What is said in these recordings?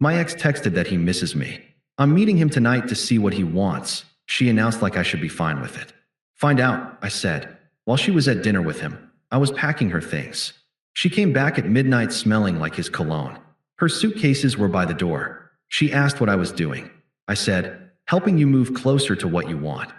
My ex texted that he misses me. I'm meeting him tonight to see what he wants. She announced like I should be fine with it. Find out, I said. While she was at dinner with him, I was packing her things. She came back at midnight smelling like his cologne. Her suitcases were by the door. She asked what I was doing. I said, helping you move closer to what you want.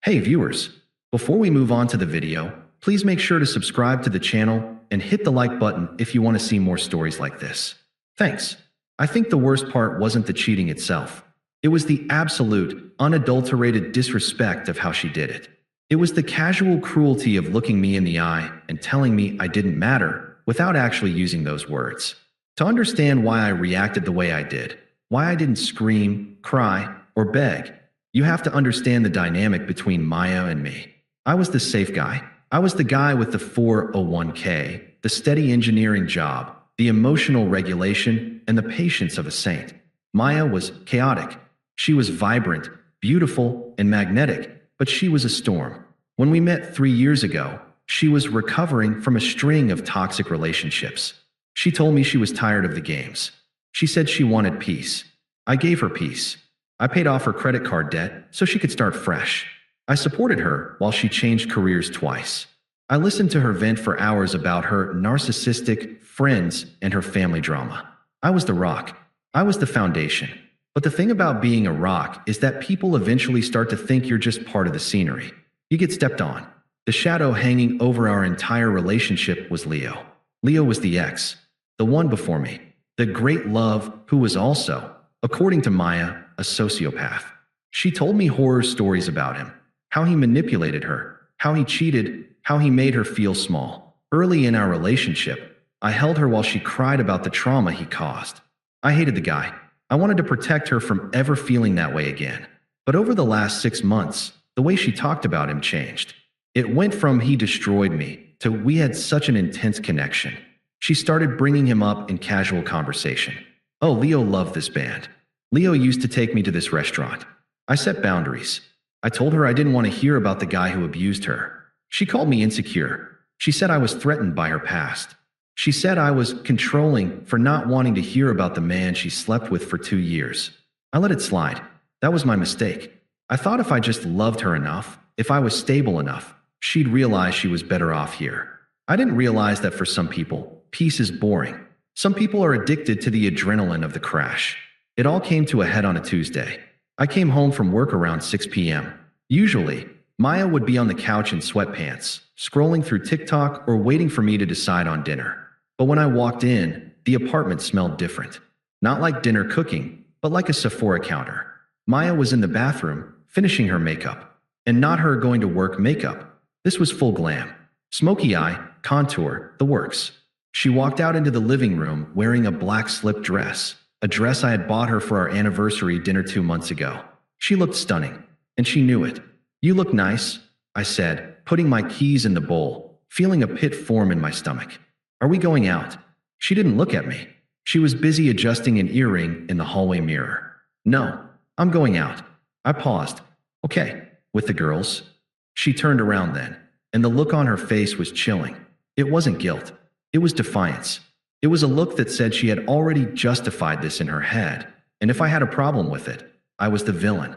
Hey viewers, before we move on to the video, please make sure to subscribe to the channel and hit the like button if you want to see more stories like this. Thanks. I think the worst part wasn't the cheating itself. It was the absolute, unadulterated disrespect of how she did it. It was the casual cruelty of looking me in the eye and telling me I didn't matter without actually using those words. To understand why I reacted the way I did, why I didn't scream, cry, or beg, you have to understand the dynamic between Maya and me. I was the safe guy. I was the guy with the 401k, the steady engineering job, the emotional regulation, and the patience of a saint. Maya was chaotic. She was vibrant, beautiful, and magnetic, but she was a storm. When we met 3 years ago, she was recovering from a string of toxic relationships. She told me she was tired of the games. She said she wanted peace. I gave her peace. I paid off her credit card debt so she could start fresh. I supported her while she changed careers twice. I listened to her vent for hours about her narcissistic friends and her family drama. I was the rock. I was the foundation. But the thing about being a rock is that people eventually start to think you're just part of the scenery. You get stepped on. The shadow hanging over our entire relationship was Leo. Leo was the ex, the one before me, the great love who was also, according to Maya, a sociopath. She told me horror stories about him, how he manipulated her, how he cheated, how he made her feel small. Early in our relationship, I held her while she cried about the trauma he caused. I hated the guy. I wanted to protect her from ever feeling that way again. But over the last 6 months, the way she talked about him changed. It went from he destroyed me to we had such an intense connection. She started bringing him up in casual conversation. Oh, Leo loved this band. Leo used to take me to this restaurant. I set boundaries. I told her I didn't want to hear about the guy who abused her. She called me insecure. She said I was threatened by her past. She said I was controlling for not wanting to hear about the man she slept with for 2 years. I let it slide. That was my mistake. I thought if I just loved her enough, if I was stable enough, she'd realize she was better off here. I didn't realize that for some people, peace is boring. Some people are addicted to the adrenaline of the crash. It all came to a head on a Tuesday. I came home from work around 6 p.m. Usually, Maya would be on the couch in sweatpants, scrolling through TikTok or waiting for me to decide on dinner. But when I walked in, the apartment smelled different. Not like dinner cooking, but like a Sephora counter. Maya was in the bathroom, finishing her makeup. And not her going to work makeup. This was full glam. Smoky eye, contour, the works. She walked out into the living room wearing a black slip dress, a dress I had bought her for our anniversary dinner 2 months ago. She looked stunning, and she knew it. You look nice, I said, putting my keys in the bowl, feeling a pit form in my stomach. Are we going out? She didn't look at me. She was busy adjusting an earring in the hallway mirror. No, I'm going out. I paused. Okay, with the girls? She turned around then, and the look on her face was chilling. It wasn't guilt. It was defiance. It was a look that said she had already justified this in her head, and if I had a problem with it, I was the villain.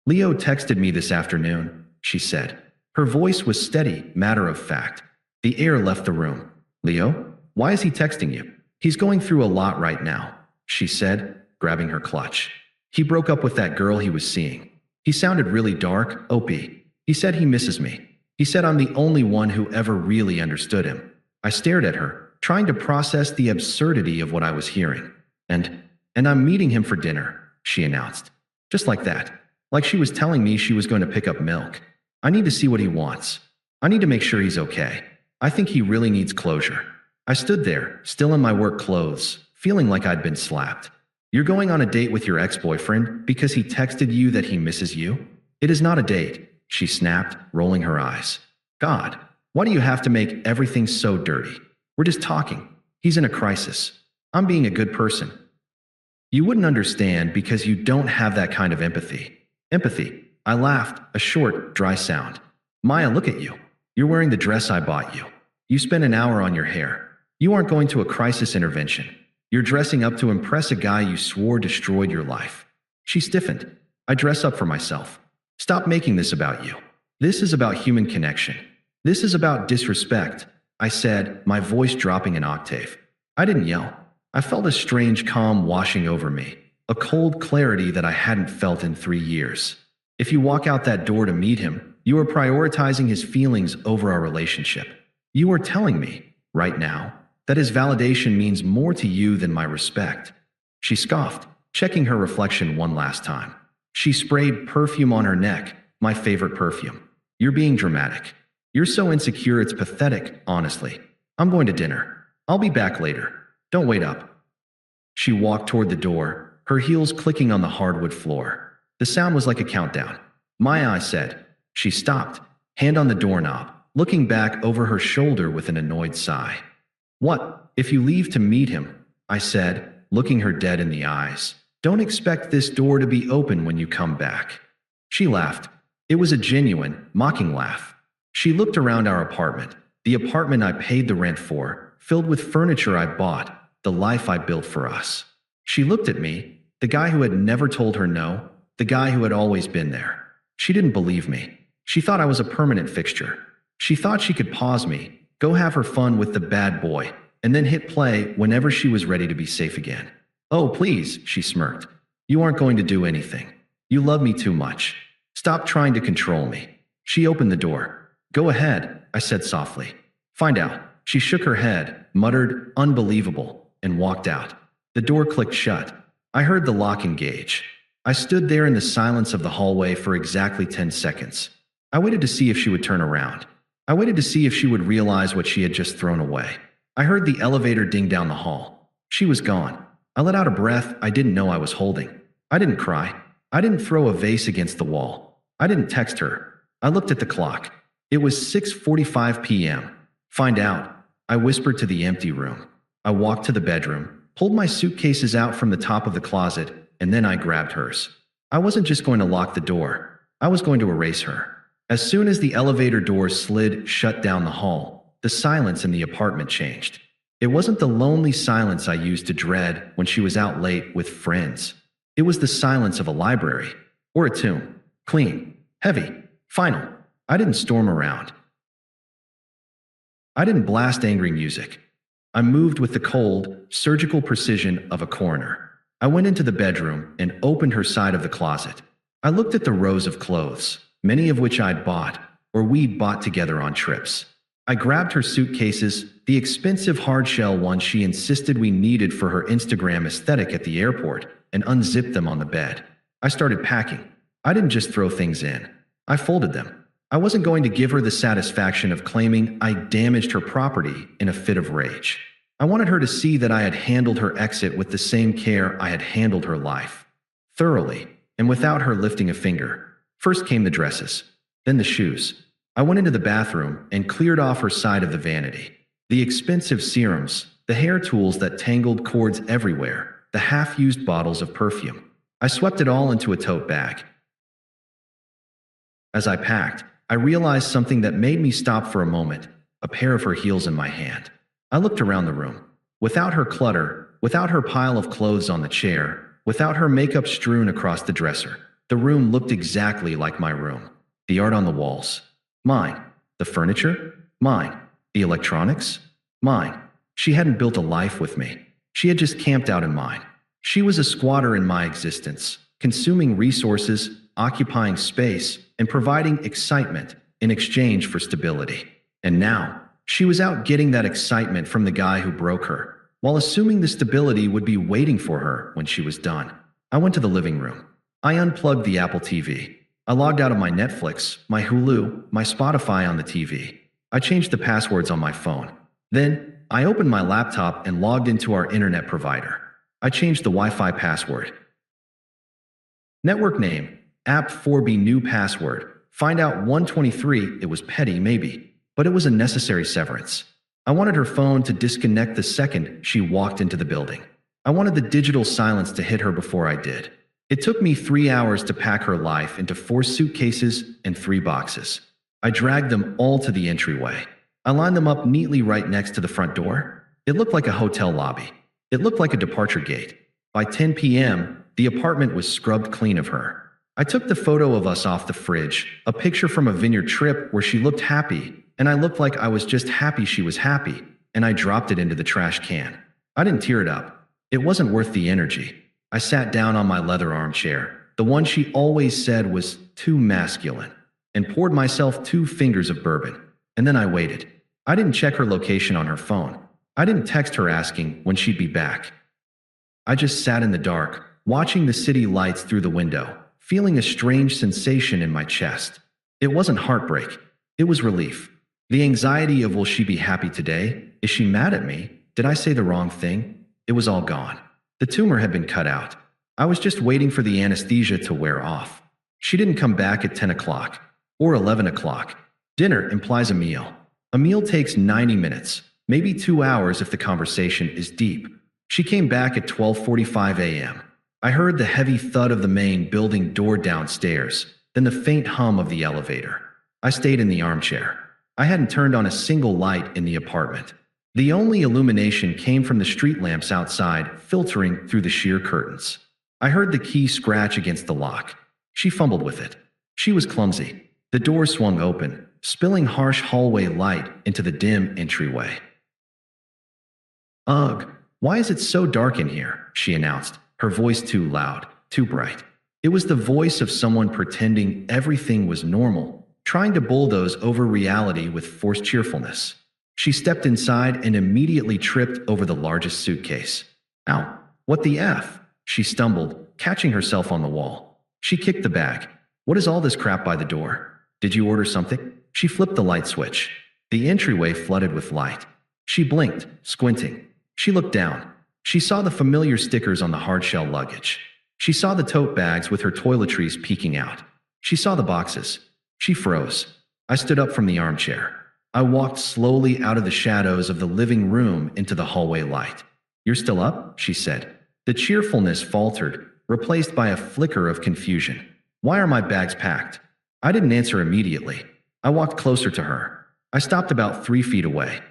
Leo texted me this afternoon, she said. Her voice was steady, matter of fact. The air left the room. Leo, why is he texting you? He's going through a lot right now, she said, grabbing her clutch. He broke up with that girl he was seeing. He sounded really dark, Opie. He said he misses me. He said I'm the only one who ever really understood him. I stared at her, trying to process the absurdity of what I was hearing. And I'm meeting him for dinner, she announced. Just like that. Like she was telling me she was going to pick up milk. I need to see what he wants. I need to make sure he's okay. I think he really needs closure. I stood there, still in my work clothes, feeling like I'd been slapped. You're going on a date with your ex-boyfriend because he texted you that he misses you? It is not a date, she snapped, rolling her eyes. God, why do you have to make everything so dirty? We're just talking. He's in a crisis. I'm being a good person. You wouldn't understand because you don't have that kind of empathy. Empathy. I laughed, a short, dry sound. Maya, look at you. You're wearing the dress I bought you. You spent an hour on your hair. You aren't going to a crisis intervention. You're dressing up to impress a guy you swore destroyed your life." She stiffened. "I dress up for myself. Stop making this about you. This is about human connection. This is about disrespect," I said, my voice dropping an octave. I didn't yell. I felt a strange calm washing over me, a cold clarity that I hadn't felt in 3 years. If you walk out that door to meet him, you are prioritizing his feelings over our relationship. You are telling me, right now, that his validation means more to you than my respect. She scoffed, checking her reflection one last time. She sprayed perfume on her neck, my favorite perfume. "You're being dramatic. You're so insecure it's pathetic, honestly. I'm going to dinner. I'll be back later. Don't wait up." She walked toward the door, her heels clicking on the hardwood floor. The sound was like a countdown. "My," I said. She stopped, hand on the doorknob, looking back over her shoulder with an annoyed sigh. "What, if you leave to meet him?" I said, looking her dead in the eyes. "Don't expect this door to be open when you come back." She laughed. It was a genuine, mocking laugh. She looked around our apartment, the apartment I paid the rent for, filled with furniture I bought, the life I built for us. She looked at me, the guy who had never told her no, the guy who had always been there. She didn't believe me. She thought I was a permanent fixture. She thought she could pause me, go have her fun with the bad boy, and then hit play whenever she was ready to be safe again. "Oh, please," she smirked. "You aren't going to do anything. You love me too much. Stop trying to control me." She opened the door. "Go ahead," I said softly. "Find out." She shook her head, muttered, "Unbelievable," and walked out. The door clicked shut. I heard the lock engage. I stood there in the silence of the hallway for exactly 10 seconds. I waited to see if she would turn around. I waited to see if she would realize what she had just thrown away. I heard the elevator ding down the hall. She was gone. I let out a breath I didn't know I was holding. I didn't cry. I didn't throw a vase against the wall. I didn't text her. I looked at the clock. It was 6:45 p.m. "Find out," I whispered to the empty room. I walked to the bedroom, pulled my suitcases out from the top of the closet, and then I grabbed hers. I wasn't just going to lock the door. I was going to erase her. As soon as the elevator door slid shut down the hall, the silence in the apartment changed. It wasn't the lonely silence I used to dread when she was out late with friends. It was the silence of a library or a tomb. Clean, heavy, final. I didn't storm around. I didn't blast angry music. I moved with the cold, surgical precision of a coroner. I went into the bedroom and opened her side of the closet. I looked at the rows of clothes, many of which I'd bought, or we'd bought together on trips. I grabbed her suitcases, the expensive hardshell ones she insisted we needed for her Instagram aesthetic at the airport, and unzipped them on the bed. I started packing. I didn't just throw things in. I folded them. I wasn't going to give her the satisfaction of claiming I damaged her property in a fit of rage. I wanted her to see that I had handled her exit with the same care I had handled her life. Thoroughly, and without her lifting a finger. First came the dresses, then the shoes. I went into the bathroom and cleared off her side of the vanity. The expensive serums, the hair tools that tangled cords everywhere, the half-used bottles of perfume. I swept it all into a tote bag. As I packed, I realized something that made me stop for a moment, a pair of her heels in my hand. I looked around the room. Without her clutter, without her pile of clothes on the chair, without her makeup strewn across the dresser, the room looked exactly like my room. The art on the walls, mine. The furniture, mine. The electronics, mine. She hadn't built a life with me. She had just camped out in mine. She was a squatter in my existence, consuming resources, occupying space, and providing excitement in exchange for stability. And now, she was out getting that excitement from the guy who broke her, while assuming the stability would be waiting for her when she was done. I went to the living room. I unplugged the Apple TV. I logged out of my Netflix, my Hulu, my Spotify on the TV. I changed the passwords on my phone. Then, I opened my laptop and logged into our internet provider. I changed the Wi-Fi password. Network name, app 4B new password. Find out 123, it was petty maybe, but it was a necessary severance. I wanted her phone to disconnect the second she walked into the building. I wanted the digital silence to hit her before I did. It took me 3 hours to pack her life into 4 suitcases and 3 boxes. I dragged them all to the entryway. I lined them up neatly right next to the front door. It looked like a hotel lobby. It looked like a departure gate. By 10 p.m., the apartment was scrubbed clean of her. I took the photo of us off the fridge, a picture from a vineyard trip where she looked happy, and I looked like I was just happy she was happy, and I dropped it into the trash can. I didn't tear it up. It wasn't worth the energy. I sat down on my leather armchair, the one she always said was too masculine, and poured myself 2 fingers of bourbon. And then I waited. I didn't check her location on her phone. I didn't text her asking when she'd be back. I just sat in the dark, watching the city lights through the window, feeling a strange sensation in my chest. It wasn't heartbreak. It was relief. The anxiety of will she be happy today? Is she mad at me? Did I say the wrong thing? It was all gone. The tumor had been cut out. I was just waiting for the anesthesia to wear off. She didn't come back at 10 o'clock or 11 o'clock. Dinner implies a meal. A meal takes 90 minutes, maybe 2 hours if the conversation is deep. She came back at 12:45 a.m. I heard the heavy thud of the main building door downstairs, then the faint hum of the elevator. I stayed in the armchair. I hadn't turned on a single light in the apartment. The only illumination came from the street lamps outside, filtering through the sheer curtains. I heard the key scratch against the lock. She fumbled with it. She was clumsy. The door swung open, spilling harsh hallway light into the dim entryway. "Ugh, why is it so dark in here?" she announced, her voice too loud, too bright. It was the voice of someone pretending everything was normal, trying to bulldoze over reality with forced cheerfulness. She stepped inside and immediately tripped over the largest suitcase. "Ow, what the F?" She stumbled, catching herself on the wall. She kicked the bag. "What is all this crap by the door? Did you order something?" She flipped the light switch. The entryway flooded with light. She blinked, squinting. She looked down. She saw the familiar stickers on the hardshell luggage. She saw the tote bags with her toiletries peeking out. She saw the boxes. She froze. I stood up from the armchair. I walked slowly out of the shadows of the living room into the hallway light. "You're still up?" she said. The cheerfulness faltered, replaced by a flicker of confusion. "Why are my bags packed?" I didn't answer immediately. I walked closer to her. I stopped about 3 feet away.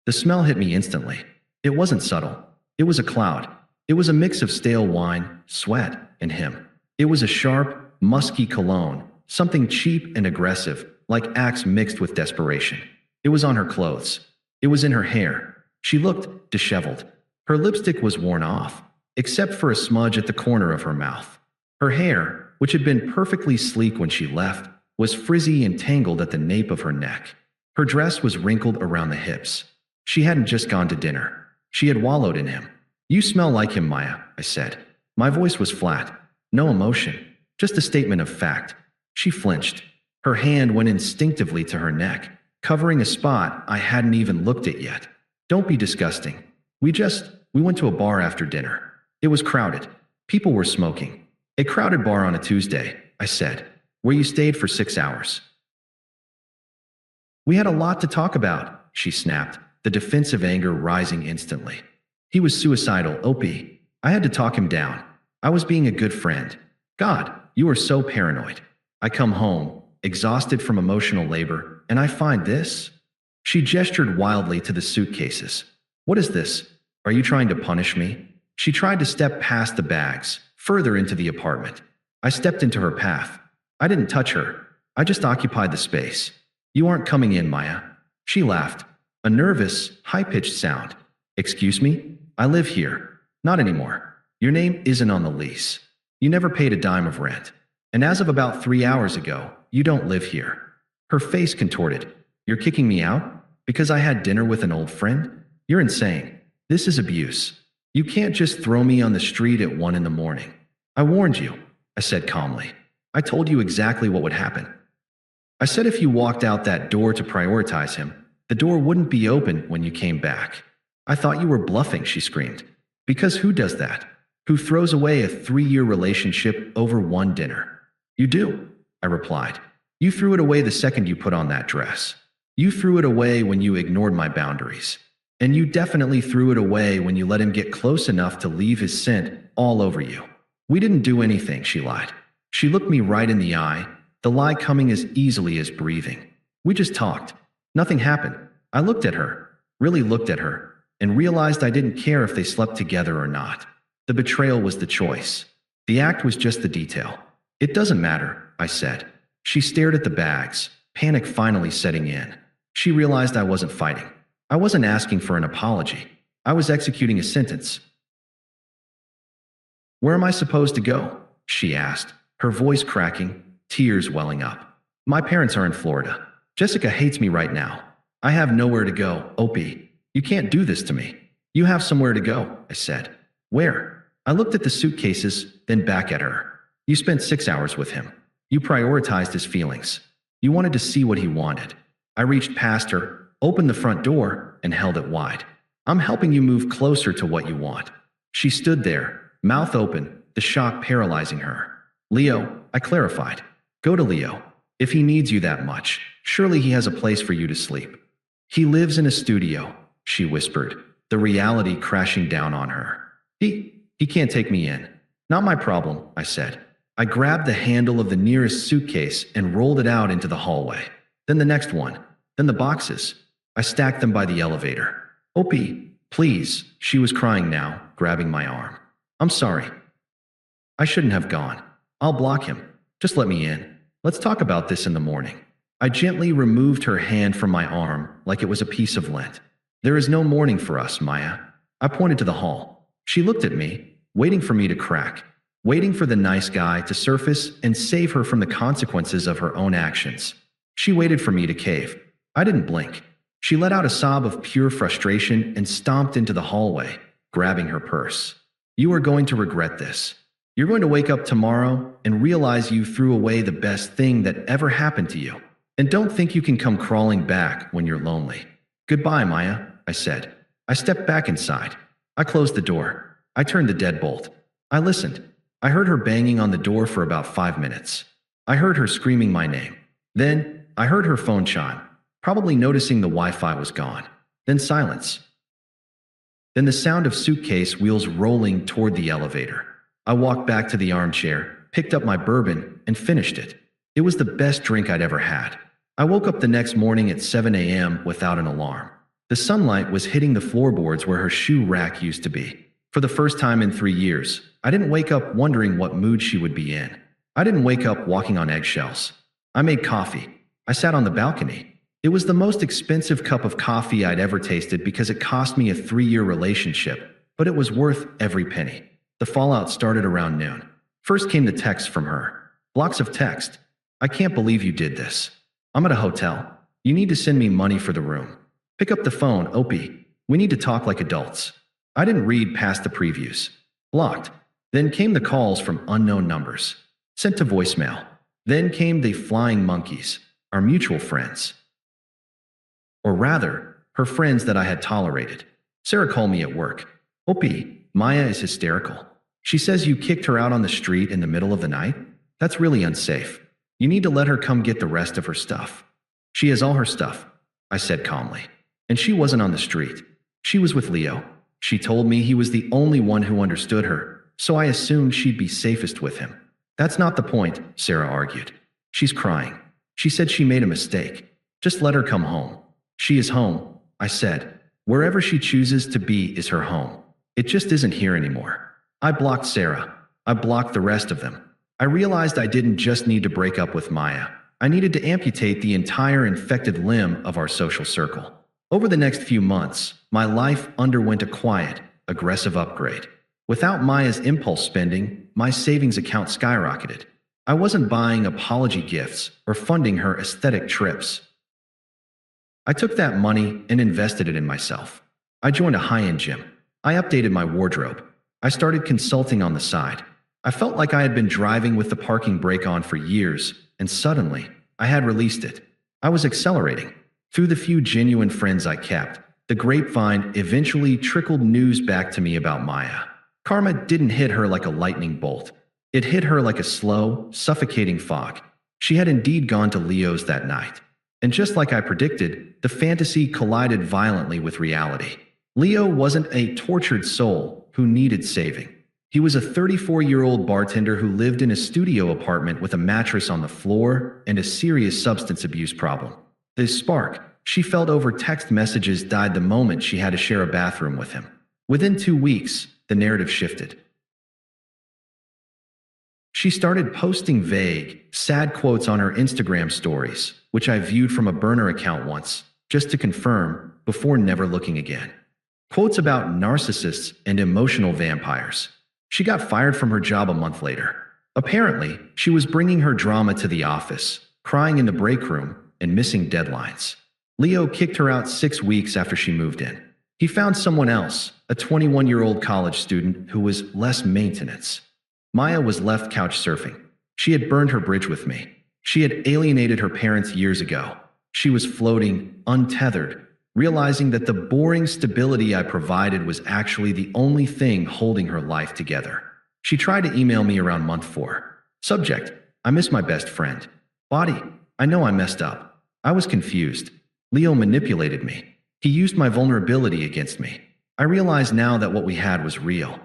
The smell hit me instantly. It wasn't subtle. It was a cloud. It was a mix of stale wine, sweat, and him. It was a sharp, musky cologne, something cheap and aggressive, like Axe mixed with desperation. It was on her clothes. It was in her hair. She looked disheveled. Her lipstick was worn off, except for a smudge at the corner of her mouth. Her hair, which had been perfectly sleek when she left, was frizzy and tangled at the nape of her neck. Her dress was wrinkled around the hips. She hadn't just gone to dinner. She had wallowed in him. "You smell like him, Maya," I said. My voice was flat. No emotion, just a statement of fact. She flinched. Her hand went instinctively to her neck, covering a spot I hadn't even looked at yet. "Don't be disgusting. We went to a bar after dinner. It was crowded. People were smoking. A crowded bar on a Tuesday," I said, "where you stayed for 6 hours. "We had a lot to talk about," she snapped, the defensive anger rising instantly. "He was suicidal, OP. I had to talk him down. I was being a good friend. God, you are so paranoid. I come home, exhausted from emotional labor, and I find this?" She gestured wildly to the suitcases. "What is this? Are you trying to punish me?" She tried to step past the bags, further into the apartment. I stepped into her path. I didn't touch her. I just occupied the space. "You aren't coming in, Maya." She laughed. A nervous, high-pitched sound. "Excuse me? I live here. Not anymore. Your name isn't on the lease. You never paid a dime of rent. And as of about 3 hours ago, you don't live here." Her face contorted. "You're kicking me out? Because I had dinner with an old friend? You're insane. This is abuse. You can't just throw me on the street at 1 in the morning. I warned you," I said calmly. "I told you exactly what would happen. I said if you walked out that door to prioritize him, the door wouldn't be open when you came back." "I thought you were bluffing," she screamed. "Because who does that? Who throws away a 3-year relationship over 1 dinner?" "You do," I replied. "You threw it away the second you put on that dress. You threw it away when you ignored my boundaries. And you definitely threw it away when you let him get close enough to leave his scent all over you." "We didn't do anything," she lied. She looked me right in the eye, the lie coming as easily as breathing. "We just talked. Nothing happened." I looked at her, really looked at her. and realized I didn't care if they slept together or not. The betrayal was the choice. The act was just the detail. It doesn't matter, I said. She stared at the bags, panic finally setting in. She realized I wasn't fighting. I wasn't asking for an apology. I was executing a sentence. "Where am I supposed to go?" she asked, her voice cracking, tears welling up. "My parents are in Florida. Jessica hates me right now. I have nowhere to go, Opie. You can't do this to me." "You have somewhere to go," I said. "Where?" I looked at the suitcases, then back at her. "You spent 6 hours with him. You prioritized his feelings. You wanted to see what he wanted." I reached past her, opened the front door, and held it wide. "I'm helping you move closer to what you want." She stood there, mouth open, the shock paralyzing her. "Leo," I clarified. "Go to Leo. If he needs you that much, surely he has a place for you to sleep." "He lives in a studio," she whispered, the reality crashing down on her. He can't take me in." "Not my problem," I said. I grabbed the handle of the nearest suitcase and rolled it out into the hallway. Then the next one. Then the boxes. I stacked them by the elevator. "Opie, please," she was crying now, grabbing my arm. "I'm sorry. I shouldn't have gone. I'll block him. Just let me in. Let's talk about this in the morning." I gently removed her hand from my arm like it was a piece of lint. "There is no morning for us, Maya." I pointed to the hall. She looked at me, waiting for me to crack, waiting for the nice guy to surface and save her from the consequences of her own actions. She waited for me to cave. I didn't blink. She let out a sob of pure frustration and stomped into the hallway, grabbing her purse. "You are going to regret this. You're going to wake up tomorrow and realize you threw away the best thing that ever happened to you. And don't think you can come crawling back when you're lonely." "Goodbye, Maya," I said. I stepped back inside. I closed the door. I turned the deadbolt. I listened. I heard her banging on the door for about 5 minutes. I heard her screaming my name. Then, I heard her phone chime, probably noticing the Wi-Fi was gone. Then silence. Then the sound of suitcase wheels rolling toward the elevator. I walked back to the armchair, picked up my bourbon, and finished it. It was the best drink I'd ever had. I woke up the next morning at 7 a.m. without an alarm. The sunlight was hitting the floorboards where her shoe rack used to be. For the first time in 3 years, I didn't wake up wondering what mood she would be in. I didn't wake up walking on eggshells. I made coffee. I sat on the balcony. It was the most expensive cup of coffee I'd ever tasted because it cost me a 3-year relationship, but it was worth every penny. The fallout started around noon. First came the text from her. Blocks of text. "I can't believe you did this. I'm at a hotel. You need to send me money for the room. Pick up the phone, Opie. We need to talk like adults." I didn't read past the previews. Blocked. Then came the calls from unknown numbers. Sent to voicemail. Then came the flying monkeys, our mutual friends. Or rather, her friends that I had tolerated. Sarah called me at work. "Opie, Maya is hysterical. She says you kicked her out on the street in the middle of the night? That's really unsafe. You need to let her come get the rest of her stuff." "She has all her stuff," I said calmly. "And she wasn't on the street. She was with Leo. She told me he was the only one who understood her, so I assumed she'd be safest with him." "That's not the point," Sarah argued. "She's crying. She said she made a mistake. Just let her come home." "She is home," I said. "Wherever she chooses to be is her home. It just isn't here anymore." I blocked Sarah. I blocked the rest of them. I realized I didn't just need to break up with Maya. I needed to amputate the entire infected limb of our social circle. Over the next few months, my life underwent a quiet, aggressive upgrade. Without Maya's impulse spending, my savings account skyrocketed. I wasn't buying apology gifts or funding her aesthetic trips. I took that money and invested it in myself. I joined a high-end gym. I updated my wardrobe. I started consulting on the side. I felt like I had been driving with the parking brake on for years, and suddenly, I had released it. I was accelerating. Through the few genuine friends I kept, the grapevine eventually trickled news back to me about Maya. Karma didn't hit her like a lightning bolt. It hit her like a slow, suffocating fog. She had indeed gone to Leo's that night. And just like I predicted, the fantasy collided violently with reality. Leo wasn't a tortured soul who needed saving. He was a 34-year-old bartender who lived in a studio apartment with a mattress on the floor and a serious substance abuse problem. The spark, she felt over text messages died the moment she had to share a bathroom with him. Within 2 weeks, the narrative shifted. She started posting vague, sad quotes on her Instagram stories, which I viewed from a burner account once, just to confirm, before never looking again. Quotes about narcissists and emotional vampires. She got fired from her job a month later. Apparently, she was bringing her drama to the office, crying in the break room, and missing deadlines. Leo kicked her out 6 weeks after she moved in. He found someone else, a 21-year-old college student who was less maintenance. Maya was left couch surfing. She had burned her bridge with me. She had alienated her parents years ago. She was floating, untethered, realizing that the boring stability I provided was actually the only thing holding her life together. She tried to email me around month 4. Subject: I miss my best friend. Body: I know I messed up. I was confused. Leo manipulated me. He used my vulnerability against me. I realize now that what we had was real.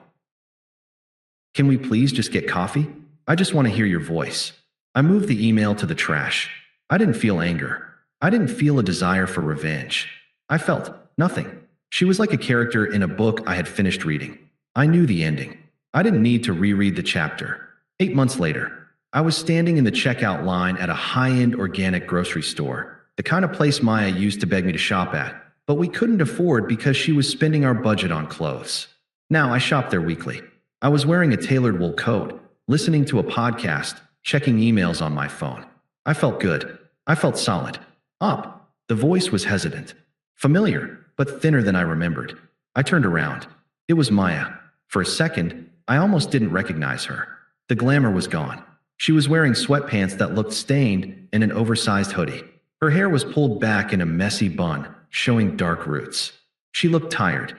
Can we please just get coffee? I just want to hear your voice. I moved the email to the trash. I didn't feel anger. I didn't feel a desire for revenge. I felt nothing. She was like a character in a book I had finished reading. I knew the ending. I didn't need to reread the chapter. 8 months later, I was standing in the checkout line at a high-end organic grocery store, the kind of place Maya used to beg me to shop at, but we couldn't afford because she was spending our budget on clothes. Now I shop there weekly. I was wearing a tailored wool coat, listening to a podcast, checking emails on my phone. I felt good. I felt solid. Up. The voice was hesitant. Familiar, but thinner than I remembered. I turned around. It was Maya. For a second, I almost didn't recognize her. The glamour was gone. She was wearing sweatpants that looked stained and an oversized hoodie. Her hair was pulled back in a messy bun, showing dark roots. She looked tired.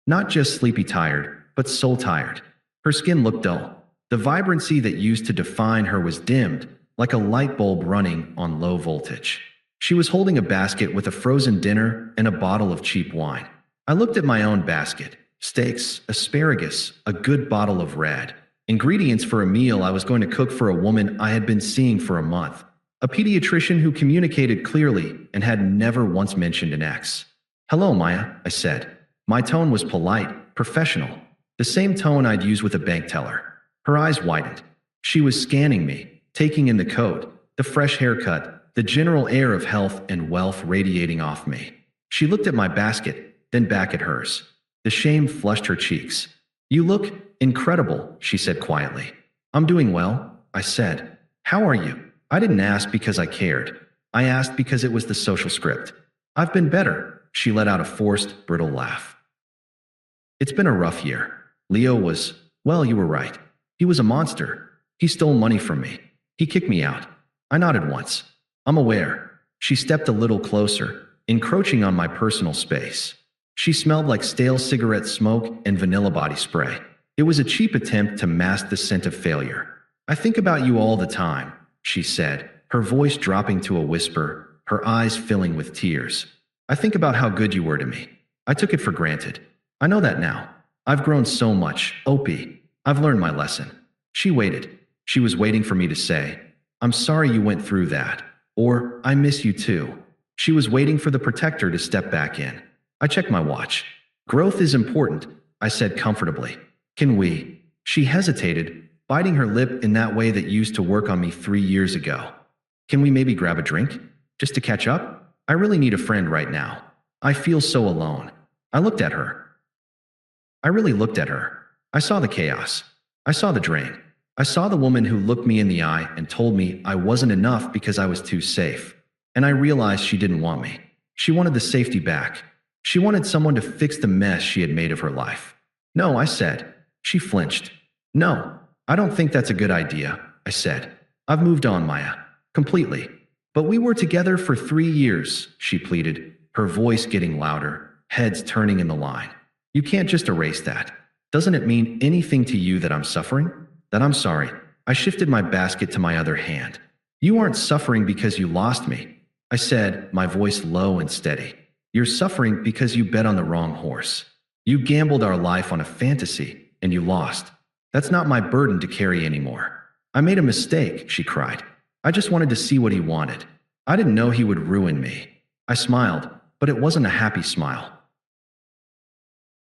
Not just sleepy tired, but soul tired. Her skin looked dull. The vibrancy that used to define her was dimmed, like a light bulb running on low voltage. She was holding a basket with a frozen dinner and a bottle of cheap wine. I looked at my own basket. Steaks, asparagus, a good bottle of red. Ingredients for a meal I was going to cook for a woman I had been seeing for a month. A pediatrician who communicated clearly and had never once mentioned an ex. Hello, Maya, I said. My tone was polite, professional. The same tone I'd use with a bank teller. Her eyes widened. She was scanning me, taking in the coat, the fresh haircut, the general air of health and wealth radiating off me. She looked at my basket, then back at hers. The shame flushed her cheeks. You look incredible, she said quietly. I'm doing well, I said. How are you? I didn't ask because I cared. I asked because it was the social script. I've been better, she let out a forced, brittle laugh. It's been a rough year. Leo was, well, you were right. He was a monster. He stole money from me. He kicked me out. I nodded once. I'm aware. She stepped a little closer, encroaching on my personal space. She smelled like stale cigarette smoke and vanilla body spray. It was a cheap attempt to mask the scent of failure. I think about you all the time, she said, her voice dropping to a whisper, her eyes filling with tears. I think about how good you were to me. I took it for granted. I know that now. I've grown so much, Opie. I've learned my lesson. She waited. She was waiting for me to say, I'm sorry you went through that, or I miss you too. She was waiting for the protector to step back in. I checked my watch. Growth is important, I said comfortably. Can we? She hesitated, biting her lip in that way that used to work on me 3 years ago. Can we maybe grab a drink? Just to catch up? I really need a friend right now. I feel so alone. I looked at her. I really looked at her. I saw the chaos. I saw the drain. I saw the woman who looked me in the eye and told me I wasn't enough because I was too safe. And I realized she didn't want me. She wanted the safety back. She wanted someone to fix the mess she had made of her life. No, I said. She flinched. No, I don't think that's a good idea, I said. I've moved on, Maya. Completely. But we were together for 3 years, she pleaded, her voice getting louder, heads turning in the line. You can't just erase that. Doesn't it mean anything to you that I'm suffering? That I'm sorry. I shifted my basket to my other hand. You aren't suffering because you lost me, I said, my voice low and steady. You're suffering because you bet on the wrong horse. You gambled our life on a fantasy, and you lost. That's not my burden to carry anymore. I made a mistake, she cried. I just wanted to see what he wanted. I didn't know he would ruin me. I smiled, but it wasn't a happy smile.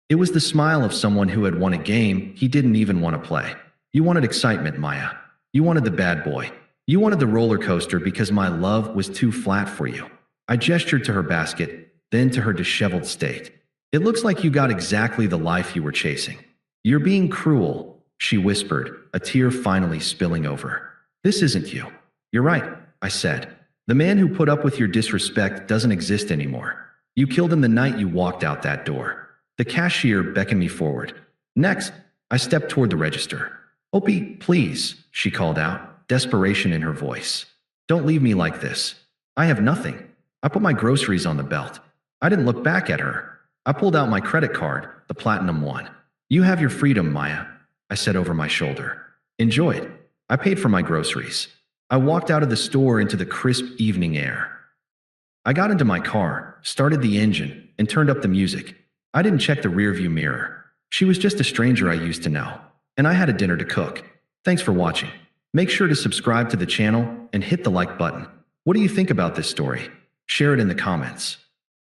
It was the smile of someone who had won a game he didn't even want to play. You wanted excitement, Maya. You wanted the bad boy. You wanted the roller coaster because my love was too flat for you. I gestured to her basket, then to her disheveled state. It looks like you got exactly the life you were chasing. You're being cruel, she whispered, a tear finally spilling over. This isn't you. You're right, I said. The man who put up with your disrespect doesn't exist anymore. You killed him the night you walked out that door. The cashier beckoned me forward. Next, I stepped toward the register. Opie, please, she called out, desperation in her voice. Don't leave me like this. I have nothing. I put my groceries on the belt. I didn't look back at her. I pulled out my credit card, the platinum one. You have your freedom, Maya, I said over my shoulder. Enjoy it. I paid for my groceries. I walked out of the store into the crisp evening air. I got into my car, started the engine, and turned up the music. I didn't check the rearview mirror. She was just a stranger I used to know, and I had a dinner to cook. Thanks for watching. Make sure to subscribe to the channel and hit the like button. What do you think about this story? Share it in the comments.